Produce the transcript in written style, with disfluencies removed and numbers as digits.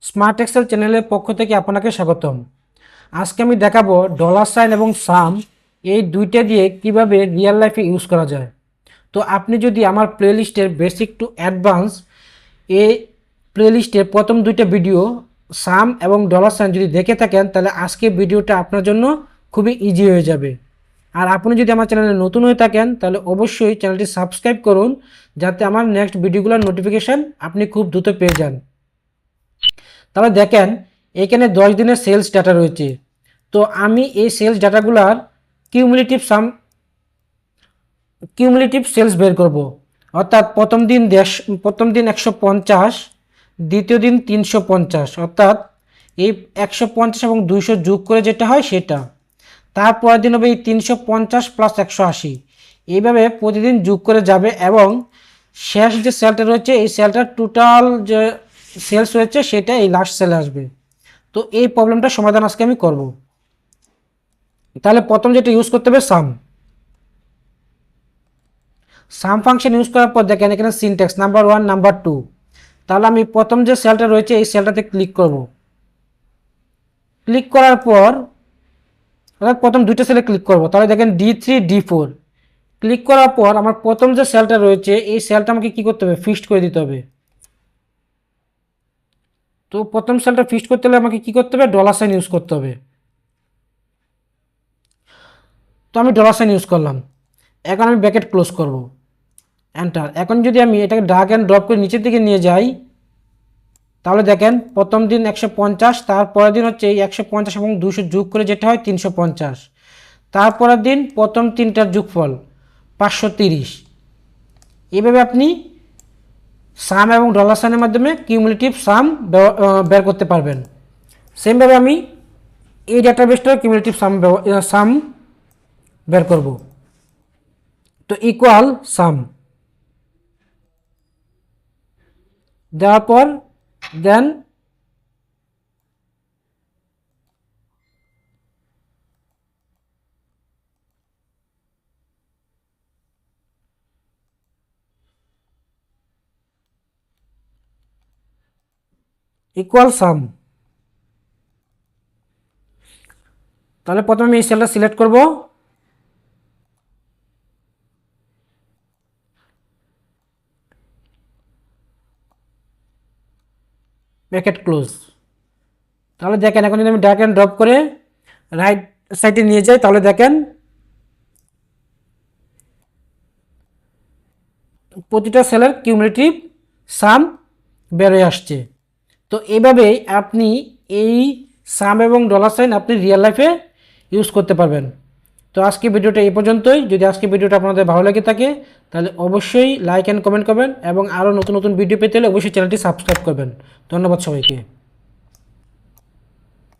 Smart Excel চ্যানেলের পক্ষ থেকে আপনাকে স্বাগতম। আজকে আমি দেখাবো ডলার সাইন এবং সাম এই দুইটা দিয়ে কিভাবে রিয়েল লাইফে ইউজ করা যায়। তো আপনি যদি আমার প্লেলিস্টের বেসিক টু অ্যাডভান্স এই প্লেলিস্টের প্রথম দুইটা ভিডিও সাম এবং ডলার সাইন যদি দেখে থাকেন, তাহলে আজকে ভিডিওটা আপনার জন্য খুবই ইজি হয়ে যাবে। আর আপনি যদি আমার চ্যানেলে নতুন হয়ে থাকেন, তাহলে অবশ্যই চ্যানেলটি সাবস্ক্রাইব করুন, যাতে আমার নেক্সট ভিডিওগুলোর নোটিফিকেশান আপনি খুব দ্রুত পেয়ে যান। তাহলে দেখেন, এখানে 10 দিনের সেলস ডাটা রয়েছে। তো আমি এই সেলস ডাটাগুলার কিউমুলেটিভ সেলস বের করব। অর্থাৎ প্রথম দিন 150, দ্বিতীয় দিন 350, অর্থাৎ এই 150 এবং 200 যোগ করে যেটা হয় সেটা। তারপরের দিন হবে এই 350 প্লাস 180, এইভাবে প্রতিদিন যোগ করে যাবে এবং শেষ যে সেলটা রয়েছে এই সেলটার টোটাল যে সেলস রয়েছে সেটা এই লাস্ট সেলে আসবে। তো এই প্রবলেমটা সমাধান আজকে আমি করব। তাহলে প্রথম যেটা ইউজ করতে হবে সাম ফাংশন ইউজ করার পর দেখেন এখানে সিনট্যাক্স নাম্বার 1 নাম্বার 2। তাহলে আমি প্রথম যে সেলটা রয়েছে এই সেলটাতে ক্লিক করব। ক্লিক করার পর অর্থাৎ প্রথম দুইটা সেলে ক্লিক করব। তাহলে দেখেন D3 D4 ক্লিক করার পর আমার প্রথম যে সেলটা রয়েছে এই সেলটা আমাকে কি করতে হবে, ফিক্সড করে দিতে হবে। তো প্রথম সেলটা ফিক্সড করতে হলে আমাকে কি করতে হবে, ডলার সাইন ইউজ করতে হবে। তো আমি ডলার সাইন ইউজ করলাম। এখন আমি ব্র্যাকেট ক্লোজ করব, এন্টার। এখন যদি আমি এটাকে ড্র্যাগ অ্যান্ড ড্রপ করে নিচের দিকে নিয়ে যাই, তাহলে দেখেন প্রথম দিন 150, তারপরের দিন হচ্ছে এই 150 এবং 200 যোগ করে যেটা হয় 350, তারপরের দিন প্রথম তিনটার যোগফল 530। এইভাবে আপনি সাম এবং ডলার সাইনের মাধ্যমে কিউমুলেটিভ সাম বের করতে পারবেন। সেমভাবে আমি এই ডাটাবেসটার কিউমুলেটিভ সাম বের করব। তো ইকুয়াল সাম দেওয়ার পর দেন ইকুয়াল সাম। তাহলে প্রথমে আমি এই সেলটা সিলেক্ট করব, ব্র্যাকেট ক্লোজ। তাহলে দেখেন এখন যদি আমি ড্র্যাগ অ্যান্ড ড্রপ করে রাইট সাইডে নিয়ে যাই, তাহলে দেখেন প্রতিটা সেলের কিউমুলেটিভ সাম বেরোয় আসছে। তো এইভাবেই আপনি এই সাম এবং ডলার সাইন আপনি রিয়েল লাইফে ইউজ করতে পারবেন। তো আজকে ভিডিওটা এই পর্যন্তই। যদি আজকে ভিডিওটা আপনাদের ভালো লাগে থাকে, তাহলে অবশ্যই লাইক অ্যান্ড কমেন্ট করবেন এবং আরও নতুন নতুন ভিডিও পেতে হলে অবশ্যই চ্যানেলটি সাবস্ক্রাইব করবেন। ধন্যবাদ সবাইকে।